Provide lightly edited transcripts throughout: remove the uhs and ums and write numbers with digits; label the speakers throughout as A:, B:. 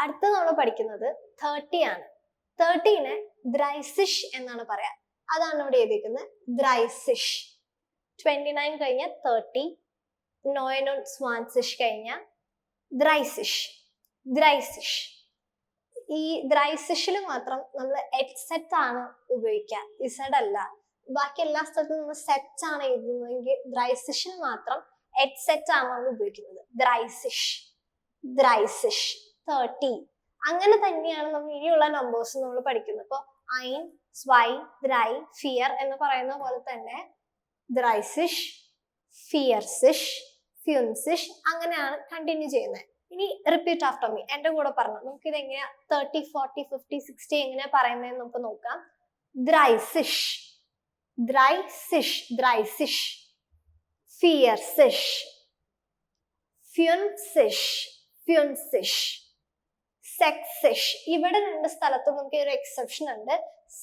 A: അടുത്ത നമ്മൾ പഠിക്കുന്നത് 30 ആണ്. 30നെ ദ്രൈസിഷ് എന്നാണ് പറയാ. അതാണ് ഇവിടെ എഴുതിയിരിക്കുന്നത്, ദ്രൈസിഷ്. 29 കഴിഞ്ഞ 30, 29 കഴിഞ്ഞ ദ്രൈസിഷ്. ദ്രൈസിഷ്. ഈ ദ്രൈസിഷിൽ മാത്രം നമ്മൾ എറ്റ്സെറ്റ് ആണ് ഉപയോഗിക്കുക, ഇസഡ് അല്ല. ബാക്കി എല്ലാ സ്ഥലത്തും നമ്മൾ സെറ്റ് ആണ് എഴുതുന്നതെങ്കിൽ ദ്രൈസിഷിൽ മാത്രം എറ്റ്സെറ്റ് ആണ് നമ്മൾ ഉപയോഗിക്കുന്നത്. ദ്രൈസിഷ്, ദ്രൈസിഷ്. 30. അങ്ങനെ തന്നെയാണ് നമ്മൾ ഇനിയുള്ള നമ്പേഴ്സ് നമ്മൾ പഠിക്കുന്നത്. ഇപ്പൊ ഐൻ, സ്വൈ, ദ്രൈ, ഫിയർ എന്ന് പറയുന്ന പോലെ തന്നെ ദ്രൈസിഷ്, ഫിയർസിഷ്, ഫ്യൂൻസിഷ്, അങ്ങനെയാണ് കണ്ടിന്യൂ ചെയ്യുന്നത്. ഇനി റിപ്പീറ്റ് ആഫ്റ്റർ മീ, എന്റെ കൂടെ പറഞ്ഞു. നമുക്ക് ഇത് എങ്ങനെയാ 30, 40, 50, 60 എങ്ങനെയാ പറയുന്നതെന്ന് നമുക്ക് നോക്കാം. ദ്രൈസിഷ്, ദ്രൈസിഷ്, ദ്രൈസിഷ്. ഫിയർസിഷ്, ഫ്യൂൻസിഷ്, ഫ്യൂൻസിഷ്. സെക്സിഷ്. ഇവിടെ രണ്ട് സ്ഥലത്തും നമുക്ക് ഒരു എക്സെപ്ഷൻ ഉണ്ട്.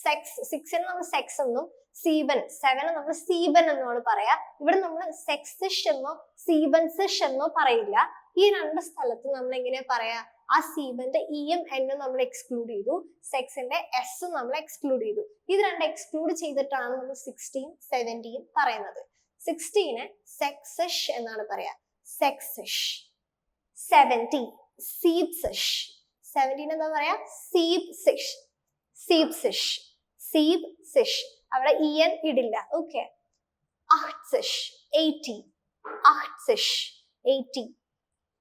A: സെക്സ്, 6ന് നമ്മൾ സെക്സ് എന്നും 7ന് നമ്മൾ സീബൻ എന്നാണ് പറയാ. ഇവിടെ നമ്മൾ സെക്സിഷ് എന്നോ സീബൻസിഷ് എന്നോ പറയില്ല. ഈ രണ്ട് സ്ഥലത്തും നമ്മൾ എങ്ങനെയാ പറയാ? ആ സീബന്റെ ഇയും എന്നും നമ്മൾ എക്സ്ക്ലൂഡ് ചെയ്തു, സെക്സിന്റെ എസും നമ്മൾ എക്സ്ക്ലൂഡ് ചെയ്തു. ഇത് രണ്ട് എക്സ്ക്ലൂഡ് ചെയ്തിട്ടാണ് നമ്മൾ 16, 17 പറയുന്നത്. 16നെ സെക്സിഷ് എന്നാണ് പറയാ, സെക്സിഷ്. 70 സീബ്സിഷ്. 17 എന്താ പറയാ? സീബ്സിഷ്, സീബ്സിഷ്, സീബ്സിഷ്. അവിടെ ഇയൻ ഇടില്ല. ഓക്കെ. അഹ്സിഷ് 80, അഹ്സിഷ് 80,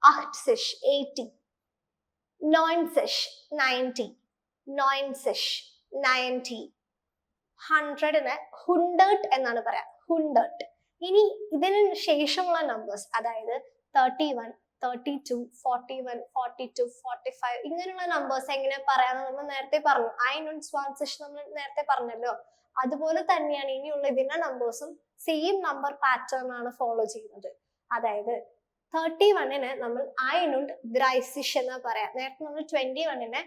A: അഹ്സിഷ് 80. നോയിൻസിഷ് 90, നോയിൻസിഷ് 90. 100ന് ഹുണ്ടേർട്ട് എന്നാണ് പറയാ, ഹുണ്ടേർട്ട്. ഇനി ഇതിന് ശേഷമുള്ള നമ്പേഴ്സ്, അതായത് 31, 32, 41, 42, 45 ഇങ്ങനെയുള്ള നമ്പേഴ്സ് എങ്ങനെ പറയാന്ന് നമ്മൾ നേരത്തെ പറഞ്ഞു. ഐൻ und 20 നമ്മൾ നേരത്തെ പറഞ്ഞല്ലോ. അതുപോലെ തന്നെയാണ് ഇനിയുള്ള ഇതിന്റെ നമ്പേഴ്സും സെയിം നമ്പർ പാറ്റേൺ ആണ് ഫോളോ ചെയ്യുന്നത്. അതായത് 31ന് നമ്മൾ ഐൻ und 30 എന്ന് പറയാം. നേരത്തെ നമ്മൾ 21ന്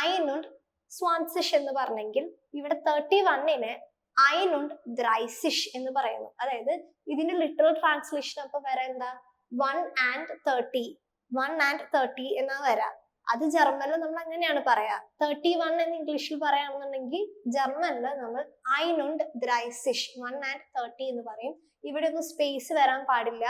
A: ഐൻ und 20 എന്ന് പറഞ്ഞെങ്കിൽ ഇവിടെ 31ന് ഐൻ und 30 എന്ന് പറയുന്നു. അതായത് ഇതിന്റെ ലിറ്ററൽ ട്രാൻസ്ലേഷൻ അപ്പൊ വരെ എന്താ? 1 and 30, 1 and 30 എന്നാ വരാ. അത് ജർമ്മനിൽ നമ്മൾ അങ്ങനെയാണ് പറയാ. 31 എന്ന് ഇംഗ്ലീഷിൽ പറയാണെന്നുണ്ടെങ്കിൽ ജർമ്മനിൽ നമ്മൾ ഐൻ und 30, 1 and 30 എന്ന് പറയും. ഇവിടെ ഒന്നും സ്പേസ് വരാൻ പാടില്ല.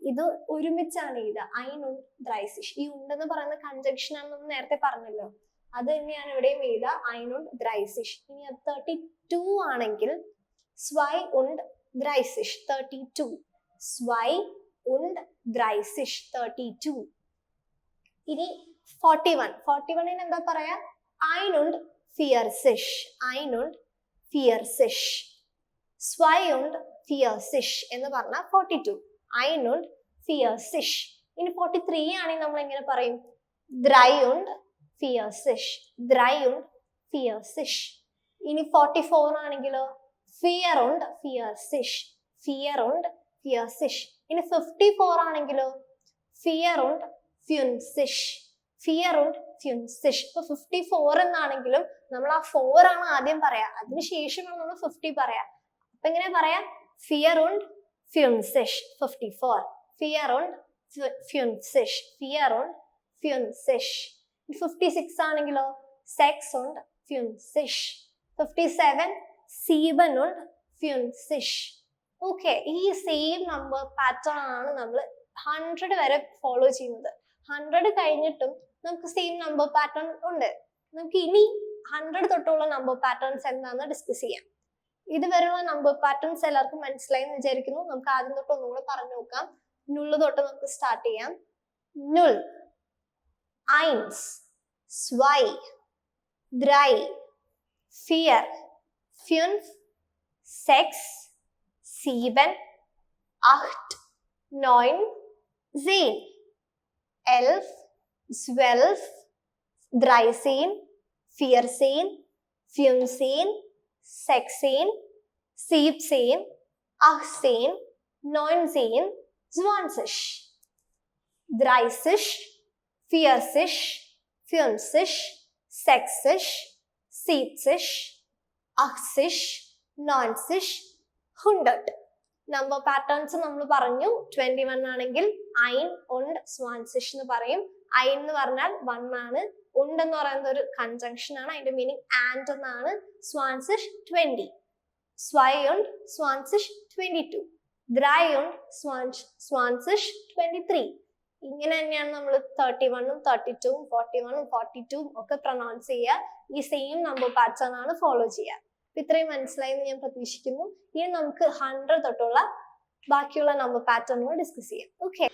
A: ഇത് ഒരുമിച്ചാണ് ഇത്, ഐൻ und 30. ഈ ഉണ്ടെന്ന് പറയുന്ന കൺജങ്ഷൻ ആണ് നമ്മൾ നേരത്തെ പറഞ്ഞല്ലോ, അത് തന്നെയാണ് ഇവിടെയും ചെയ്ത ഐൻ und 30. ഇനി 32 ആണെങ്കിൽ സ്വൈ und 30, 32. സ്വൈ und 30, 32. ഇനി 41ന് എന്താ പറയാ? ഐൻ und 40, ഐൻ und 40. സ്വൈ und 40 എന്ന് പറഞ്ഞ 42, ഐൻ und 40. ഇനി 43 ആണെങ്കിൽ നമ്മൾ എങ്ങനെ പറയും? ദ്രൈ und 40, ദ്രൈ und 40. ഇനി 44 ആണെങ്കിലോ? Fear und 40, fear und 40. ഇനി 54 ആണെങ്കിലോ? Fear und 50, fear und 50. ഇപ്പൊ 54 എന്നാണെങ്കിലും നമ്മൾ ആ 4 ആണ് ആദ്യം പറയാ, അതിനുശേഷമാണ് നമ്മൾ 50 പറയാ. അപ്പൊ എങ്ങനെ പറയാ? Fear und 50, 54. Fear und 50, fear und 50. 56 ആണെങ്കിലോ? Sex und 50. 57 സീബൻ und 50. ഓക്കെ. ഈ സെയിം നമ്പർ പാറ്റേൺ ആണ് നമ്മൾ 100 വരെ ഫോളോ ചെയ്യുന്നത്. 100 കഴിഞ്ഞിട്ടും നമുക്ക് സെയിം നമ്പർ പാറ്റേൺ ഉണ്ട്. നമുക്ക് ഇനി 100 തൊട്ടുള്ള നമ്പർ പാറ്റേൺസ് എന്താണെന്ന് ഡിസ്കസ് ചെയ്യാം. ഇതുവരെയുള്ള നമ്പർ പാറ്റേൺസ് എല്ലാവർക്കും മനസ്സിലായി എന്ന് വിചാരിക്കുന്നു. നമുക്ക് ആദ്യം തൊട്ട് ഒന്നുകൂടെ പറഞ്ഞു നോക്കാം. നുള്ള് തൊട്ട് നമുക്ക് സ്റ്റാർട്ട് ചെയ്യാം. നുൾ, ഐൻസ്, സ്വൈ, ദ്രൈ, ഫിയർ, ഫ്യൂൻഫ്, സെക്സ്, 7, 8, 9, 10, 11, 12, 13, 14, 15, 16, 17, 18, 19, 20. 30, 40, 50, 60, 70, 80, 90, 100. നമ്പർ പാറ്റേൺസ് നമ്മൾ പറഞ്ഞു. 21 ആണെങ്കിൽ ഐൻ und 20 എന്ന് പറയും, ഐ എന്ന് പറഞ്ഞാൽ 1 ആണ്. und എന്ന് പറയുന്നത് ഒരു കൺജങ്ഷൻ ആണ്. അതിന്റെ മീനിങ് ആൻഡ് എന്നാണ്. 20 20. 2 und 20 22. 3 und 20 23. ഇങ്ങനെ തന്നെയാണ് നമ്മൾ 31ഉം 32ഉം 41ഉം 42ഉം ഒക്കെ പ്രൊനൗൺസ് ചെയ്യുക. ഈ സെയിം നമ്പർ പാറ്റേൺ ആണ് ഫോളോ ചെയ്യുക. ഇത്രയും മനസ്സിലായെന്ന് ഞാൻ പ്രതീക്ഷിക്കുന്നു. ഇനി നമുക്ക് 100 തൊട്ടുള്ള ബാക്കിയുള്ള നമ്പർ പാറ്റേണുകൾ ഡിസ്കസ് ചെയ്യാം. ഓക്കെ.